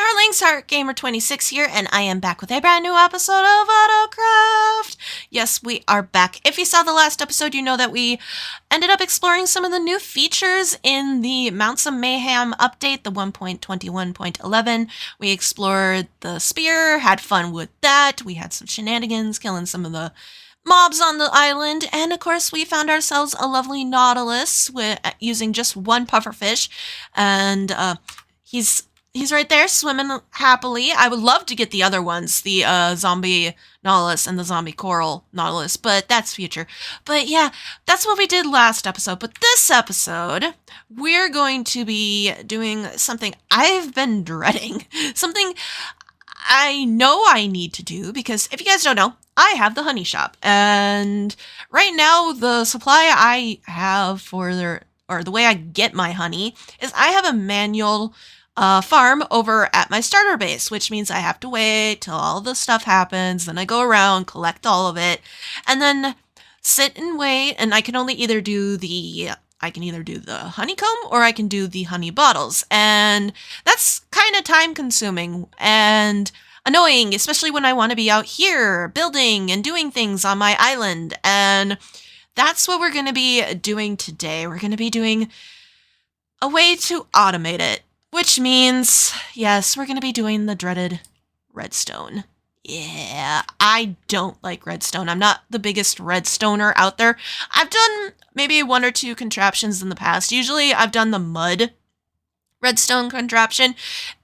Heartlings, Ep24 here, and I am back with a brand new episode of AutoCraft. Yes, we are back. If you saw the last episode, you know that we ended up exploring some of the new features in the Mounts of Mayhem update, the 1.21.11. We explored the spear, had fun with that. We had some shenanigans, killing some of the mobs on the island, and of course we found ourselves a lovely nautilus using just one pufferfish, and he's right there swimming happily. I would love to get the other ones, the zombie nautilus and the zombie coral nautilus, but that's future. But yeah, that's what we did last episode. But this episode, we're going to be doing something I've been dreading, something I know I need to do, because if you guys don't know, I have the honey shop, and right now the supply I have or the way I get my honey is I have a manual farm over at my starter base, which means I have to wait till all the stuff happens, then I go around, collect all of it, and then sit and wait, and I can either do the honeycomb or I can do the honey bottles, and that's kind of time consuming and annoying, especially when I want to be out here building and doing things on my island. And that's what we're going to be doing today. We're going to be doing a way to automate it, which means, yes, we're going to be doing the dreaded redstone. Yeah, I don't like redstone. I'm not the biggest redstoner out there. I've done maybe one or two contraptions in the past. Usually I've done the mud redstone contraption,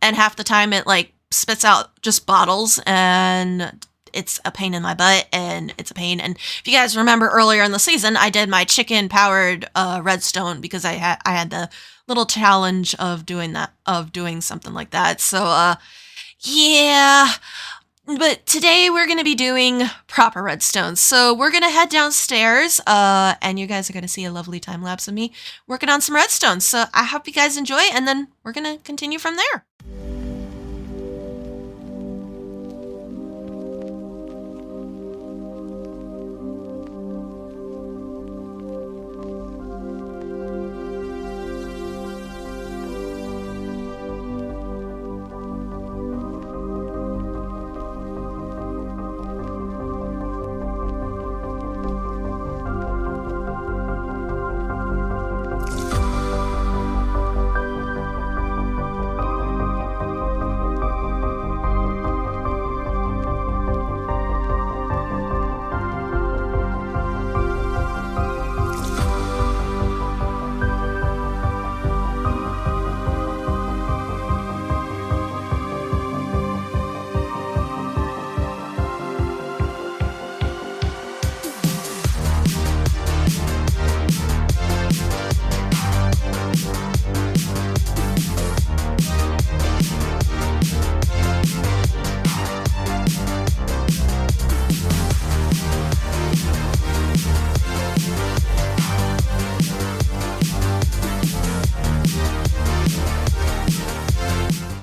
and half the time it spits out just bottles, and it's a pain in my butt, and it's a pain. And if you guys remember earlier in the season, I did my chicken powered redstone because I had the little challenge of doing something like that. So yeah, but today we're going to be doing proper redstone. So we're going to head downstairs, and you guys are going to see a lovely time lapse of me working on some redstone. So I hope you guys enjoy, and then we're going to continue from there.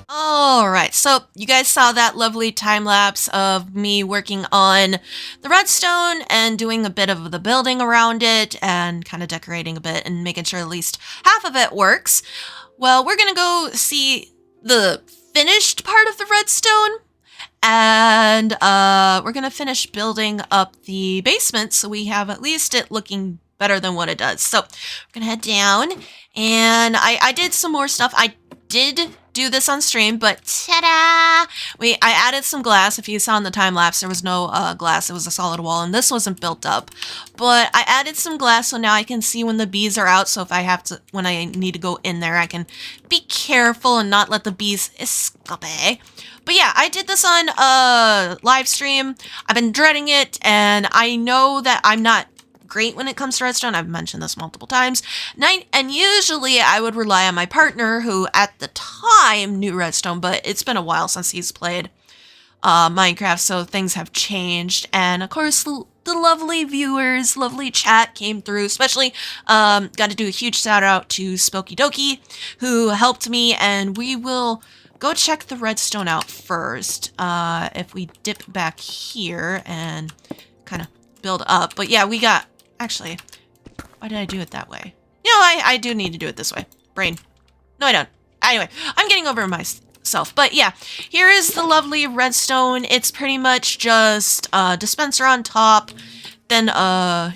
Alright, so you guys saw that lovely time lapse of me working on the redstone and doing a bit of the building around it and kind of decorating a bit and making sure at least half of it works. Well, we're going to go see the finished part of the redstone, and we're going to finish building up the basement so we have at least it looking better than what it does. So we're going to head down, and I did some more stuff. I did do this on stream, but ta-da! I added some glass. If you saw in the time lapse, there was no glass. It was a solid wall, and this wasn't built up. But I added some glass, so now I can see when the bees are out. So if when I need to go in there, I can be careful and not let the bees escape. But yeah, I did this on live stream. I've been dreading it, and I know that I'm not great when it comes to redstone. I've mentioned this multiple times. And usually I would rely on my partner, who at the time knew redstone, but it's been a while since he's played Minecraft, so things have changed. And of course, the lovely viewers, lovely chat came through, especially got to do a huge shout out to Spooky Doki, who helped me, and we will go check the redstone out first. If we dip back here and kind of build up. But yeah, we got... Actually, why did I do it that way? You know, I do need to do it this way. Brain. No, I don't. Anyway, I'm getting over self. But yeah, here is the lovely redstone. It's pretty much just a dispenser on top, then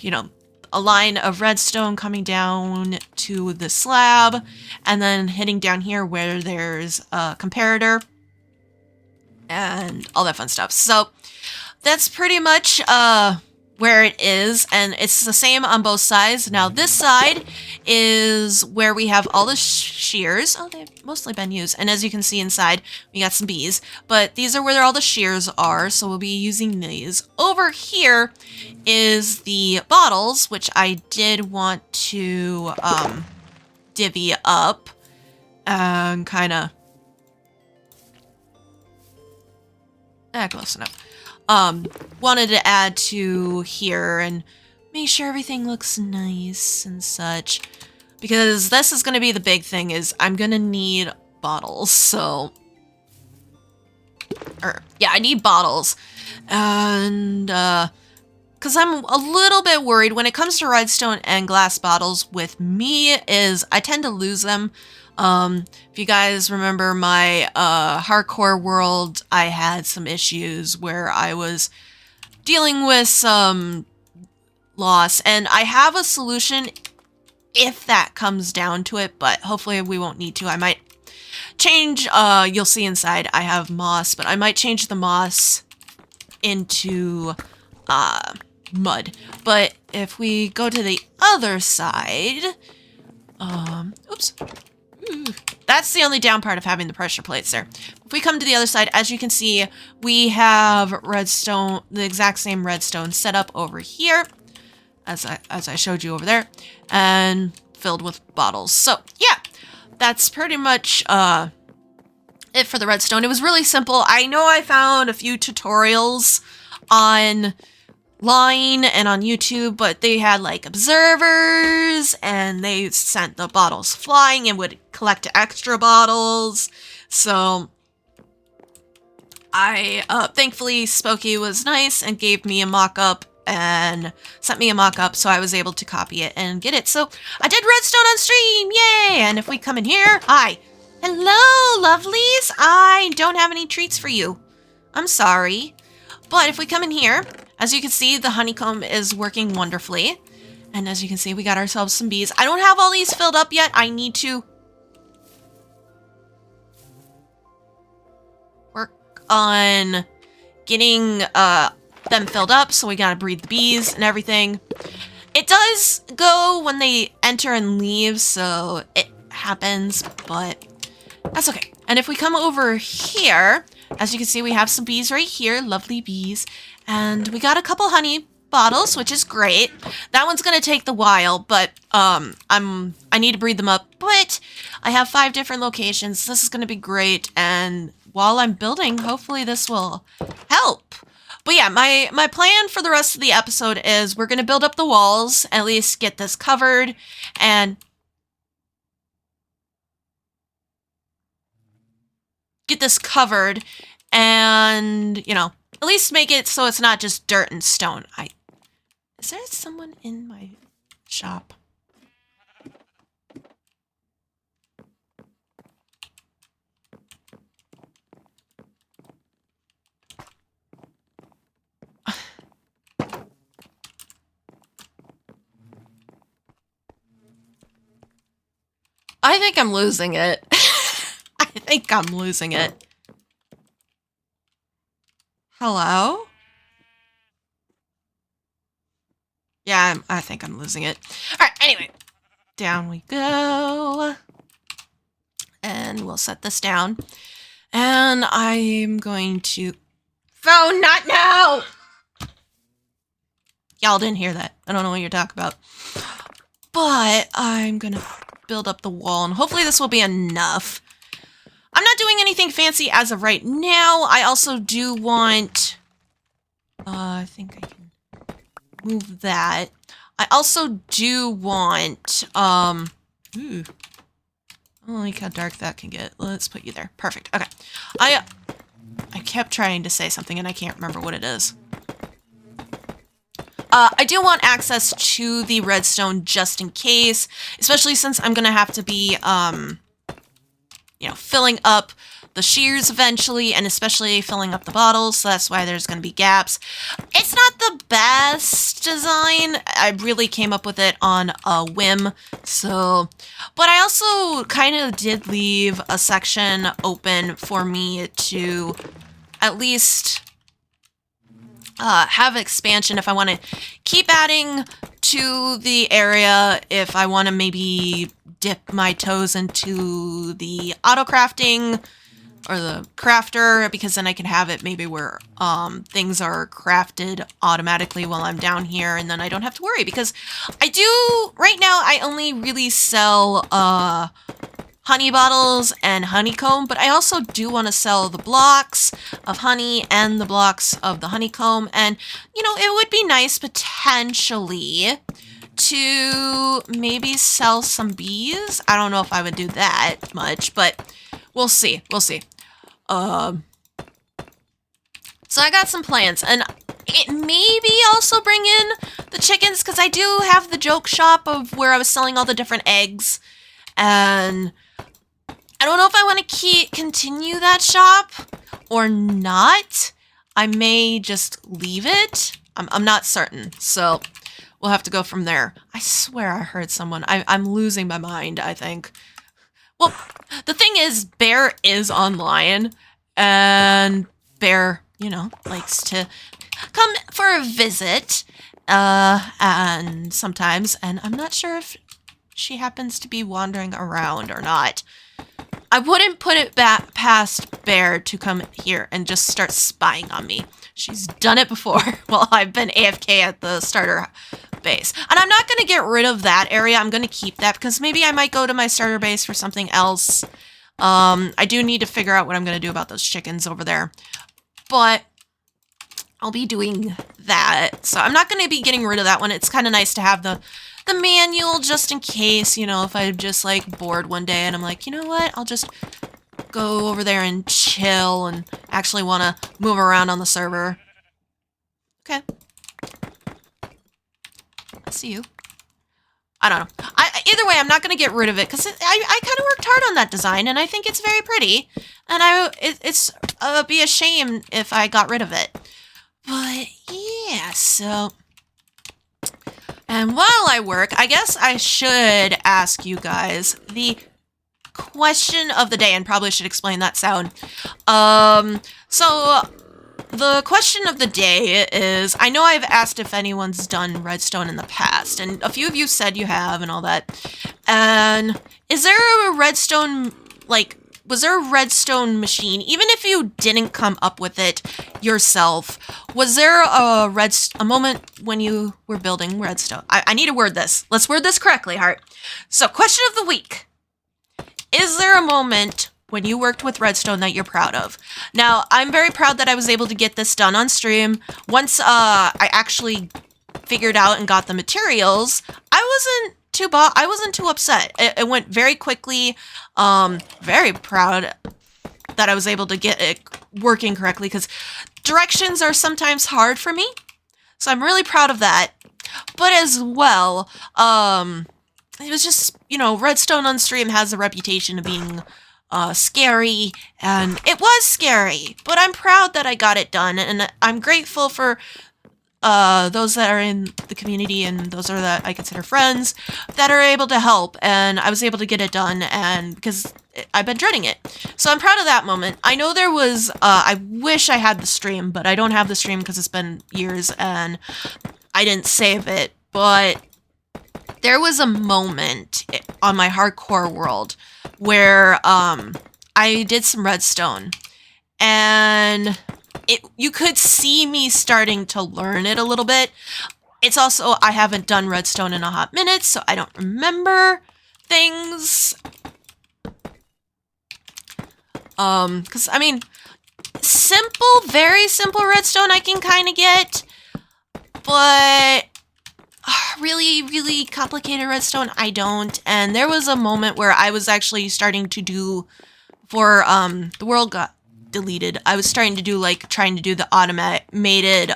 you know, a line of redstone coming down to the slab, and then hitting down here where there's a comparator and all that fun stuff. So that's pretty much where it is, and it's the same on both sides. Now this side is where we have all the shears. Oh, they've mostly been used, and as you can see inside, we got some bees, but these are where all the shears are, so we'll be using these. Over here is the bottles, which I did want to divvy up and kind of close enough. Wanted to add to here and make sure everything looks nice and such, because this is going to be the big thing, is I'm going to need bottles. So, yeah, I need bottles. And, because I'm a little bit worried when it comes to redstone and glass bottles with me is I tend to lose them. If you guys remember my hardcore world, I had some issues where I was dealing with some loss, and I have a solution if that comes down to it, but hopefully we won't need to. I might change, you'll see inside I have moss, but I might change the moss into mud. But if we go to the other side, oops. That's the only down part of having the pressure plates there. If we come to the other side, as you can see, we have redstone, the exact same redstone set up over here, as I showed you over there, and filled with bottles. So yeah, that's pretty much it for the redstone. It was really simple. I know I found a few tutorials online and on YouTube, but they had like observers and they sent the bottles flying and would collect extra bottles. So I thankfully Spooky was nice and gave me a mock-up and sent me a mock-up, so I was able to copy it and get it. So I did redstone on stream, yay! And if we come in here, hi, hello lovelies, I don't have any treats for you, I'm sorry. But if we come in here, as you can see, the honeycomb is working wonderfully. And as you can see, we got ourselves some bees. I don't have all these filled up yet. I need to work on getting them filled up. So we gotta breed the bees and everything. It does go when they enter and leave, so it happens, but that's okay. And if we come over here, as you can see, we have some bees right here, lovely bees. And we got a couple honey bottles, which is great. That one's gonna take the while, but I need to breed them up. But I have 5 different locations. This is gonna be great, and while I'm building, hopefully this will help. But yeah, my plan for the rest of the episode is we're gonna build up the walls, at least get this covered, and you know, at least make it so it's not just dirt and stone. Is there someone in my shop? I think I'm losing it. I think I'm losing it. Hello? Yeah, I think I'm losing it. Alright, anyway. Down we go. And we'll set this down. And I'm going to... Phone, not now! Y'all didn't hear that. I don't know what you're talking about. But I'm gonna build up the wall, and hopefully this will be enough. I'm not doing anything fancy as of right now. I also do want... I think I can move that. I also do want... Ooh. I like how dark that can get. Let's put you there. Perfect. Okay. I kept trying to say something, and I can't remember what it is. I do want access to the redstone just in case, especially since I'm going to have to be, you know, filling up the shears eventually, and especially filling up the bottles, so that's why there's going to be gaps. It's not the best design. I really came up with it on a whim, so... But I also kind of did leave a section open for me to at least have expansion if I want to keep adding to the area, if I want to maybe dip my toes into the auto-crafting or the crafter, because then I can have it maybe where things are crafted automatically while I'm down here, and then I don't have to worry, because right now I only really sell honey bottles and honeycomb, but I also do want to sell the blocks of honey and the blocks of the honeycomb, and you know, it would be nice potentially to maybe sell some bees. I don't know if I would do that much, but we'll see. So I got some plans, and it maybe also bring in the chickens, because I do have the joke shop of where I was selling all the different eggs, and I don't know if I want to continue that shop or not. I may just leave it. I'm not certain, so we'll have to go from there. I swear I heard someone. I'm losing my mind, I think. Well, the thing is, Bear is online, and Bear, you know, likes to come for a visit, and sometimes, and I'm not sure if she happens to be wandering around or not. I wouldn't put it past Bear to come here and just start spying on me. She's done it before while I've been AFK at the starter base. And I'm not going to get rid of that area. I'm going to keep that because maybe I might go to my starter base for something else. I do need to figure out what I'm going to do about those chickens over there. But I'll be doing that. So I'm not going to be getting rid of that one. It's kind of nice to have the manual just in case, you know, if I'm just like bored one day and I'm like, you know what, I'll just go over there and chill and actually want to move around on the server. Okay. I see you. I don't know. Either way, I'm not going to get rid of it because I kind of worked hard on that design and I think it's very pretty. And it's be a shame if I got rid of it. But yeah, so... And while I work, I guess I should ask you guys the question of the day, and probably should explain that sound. So the question of the day is, I know I've asked if anyone's done redstone in the past, and a few of you said you have and all that. And is there a redstone, like, was there a redstone machine, even if you didn't come up with it yourself, was there a moment when you were building redstone? I need to word this. Let's word this correctly, Heart. So, question of the week. Is there a moment when you worked with redstone that you're proud of? Now, I'm very proud that I was able to get this done on stream. Once I actually figured out and got the materials, I wasn't too upset. It went very quickly. Very proud that I was able to get it working correctly because directions are sometimes hard for me. So I'm really proud of that. But as well, it was just, you know, redstone on stream has a reputation of being scary, and it was scary, but I'm proud that I got it done, and I'm grateful for those that are in the community and those are that I consider friends that are able to help, and I was able to get it done, and because I've been dreading it. So I'm proud of that moment. I know there was, I wish I had the stream, but I don't have the stream because it's been years and I didn't save it, but there was a moment on my hardcore world where I did some redstone, and you could see me starting to learn it a little bit. It's also, I haven't done redstone in a hot minute, so I don't remember things. Because, I mean, very simple redstone I can kind of get, but really, really complicated redstone, I don't. And there was a moment where I was actually starting to do, before the world got deleted, I was starting to do, trying to do the automated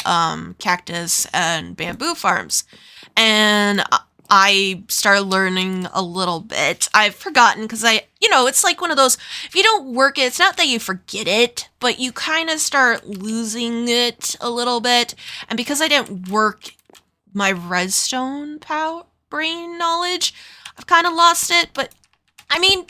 cactus and bamboo farms. And I started learning a little bit. I've forgotten because it's like one of those, if you don't work it, it's not that you forget it, but you kind of start losing it a little bit. And because I didn't work my redstone brain knowledge, I've kind of lost it. But I mean,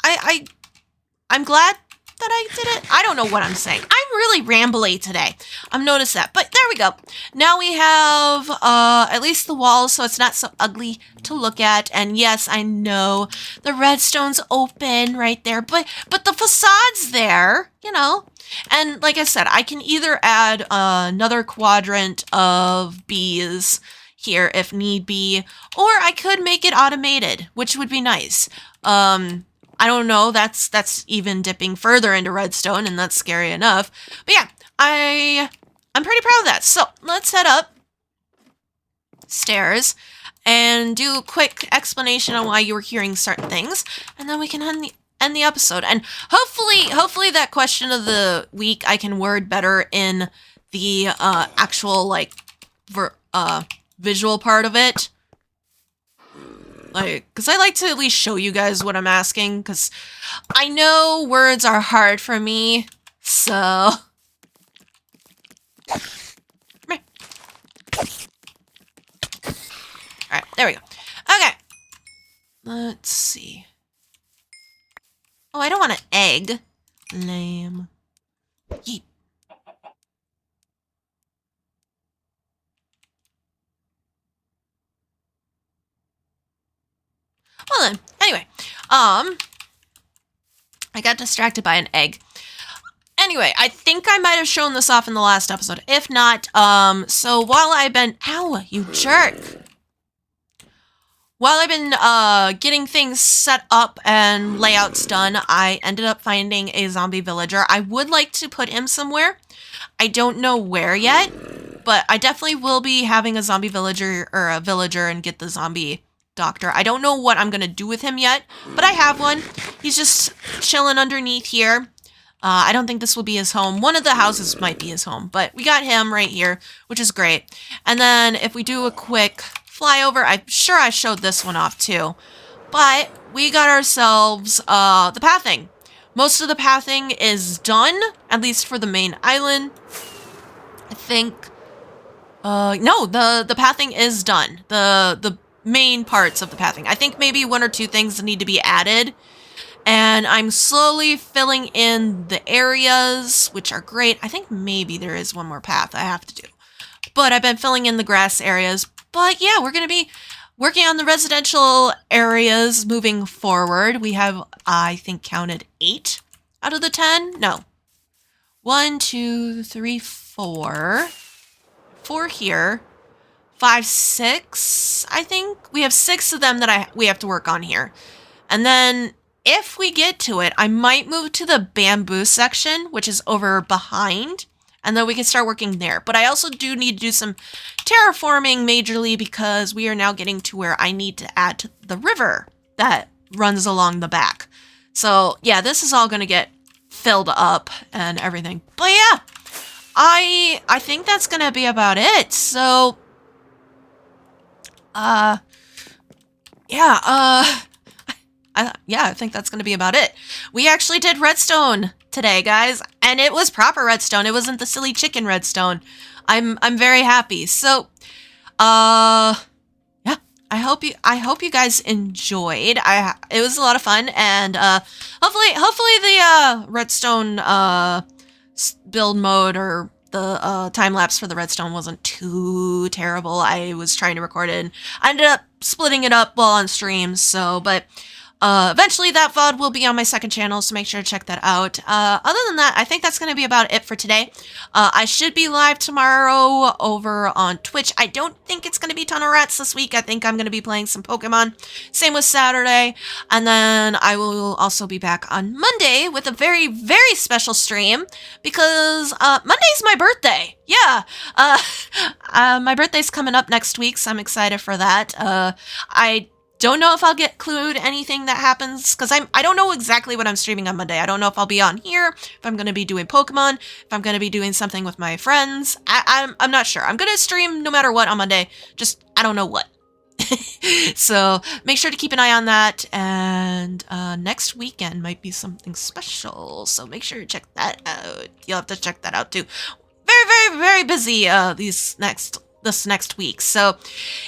I'm glad that I did it. I don't know what I'm saying. I'm really rambly today. I've noticed that. But there we go. Now we have at least the walls, so it's not so ugly to look at. And yes, I know the redstone's open right there, but the facade's there, And like I said, I can either add another quadrant of bees here if need be, or I could make it automated, which would be nice. I don't know, that's even dipping further into redstone, and that's scary enough. But yeah, I'm pretty proud of that. So let's head up stairs and do a quick explanation on why you were hearing certain things, and then we can end the episode. And hopefully that question of the week I can word better in the actual visual part of it. Because I like to at least show you guys what I'm asking, because I know words are hard for me, so... Alright, there we go. Okay. Let's see. Oh, I don't want an egg. Lame. Yeet. Well then, anyway, I got distracted by an egg. Anyway, I think I might have shown this off in the last episode. If not, so while I've been, ow, you jerk. While I've been, getting things set up and layouts done, I ended up finding a zombie villager. I would like to put him somewhere. I don't know where yet, but I definitely will be having a zombie villager, or a villager, and get the zombie doctor. I don't know what I'm gonna do with him yet, but I have one. He's just chilling underneath here. I don't think this will be his home. One of the houses might be his home, but we got him right here, which is great. And then if we do a quick flyover, I'm sure I showed this one off too, but we got ourselves the pathing. Most of the pathing is done, at least for the main island. I think no, the pathing is done. The main parts of the pathing. I think maybe one or two things need to be added, and I'm slowly filling in the areas, which are great. I think maybe there is one more path I have to do, but I've been filling in the grass areas. But yeah, we're gonna be working on the residential areas moving forward. We have, I think, counted 8 out of the 10. No, 1, 2, 3, 4 here. 5, 6, I think. We have 6 of them that we have to work on here. And then if we get to it, I might move to the bamboo section, which is over behind, and then we can start working there. But I also do need to do some terraforming majorly, because we are now getting to where I need to add to the river that runs along the back. So yeah, this is all going to get filled up and everything. But yeah, I think that's going to be about it. So I think that's going to be about it. We actually did redstone today, guys, and it was proper redstone. It wasn't the silly chicken redstone. I'm very happy. So, yeah, I hope you guys enjoyed. It was a lot of fun, and hopefully the redstone build mode, or the time lapse for the redstone, wasn't too terrible. I was trying to record it, and I ended up splitting it up while on stream. So, but eventually that VOD will be on my second channel, so make sure to check that out. Other than that, I think that's going to be about it for today. I should be live tomorrow over on Twitch. I don't think it's going to be Ton of Rats this week. I think I'm going to be playing some Pokemon. Same with Saturday. And then I will also be back on Monday with a very, very special stream, because Monday's my birthday. Yeah. My birthday's coming up next week, so I'm excited for that. Don't know if I'll include anything that happens, because I don't know exactly what I'm streaming on Monday. I don't know if I'll be on here, if I'm going to be doing Pokemon, if I'm going to be doing something with my friends. I'm not sure. I'm going to stream no matter what on Monday, just I don't know what. So make sure to keep an eye on that, and next weekend might be something special, so make sure to check that out. You'll have to check that out too. Very, very, very busy this next week. So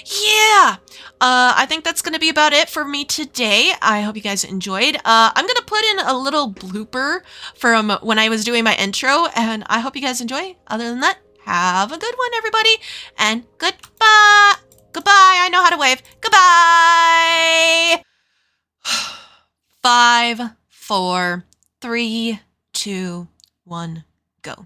yeah, I think that's going to be about it for me today. I hope you guys enjoyed. I'm going to put in a little blooper from when I was doing my intro, and I hope you guys enjoy. Other than that, have a good one, everybody, and goodbye. Goodbye. I know how to wave. Goodbye. 5, 4, 3, 2, 1, go.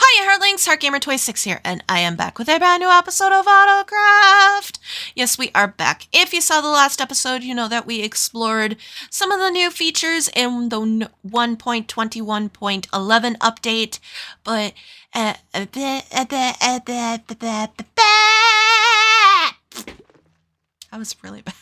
Hi, Heartlings, HeartGamer26 here, and I am back with a brand new episode of AutoCraft. Yes, we are back. If you saw the last episode, you know that we explored some of the new features in the 1.21.11 update, but that was really bad.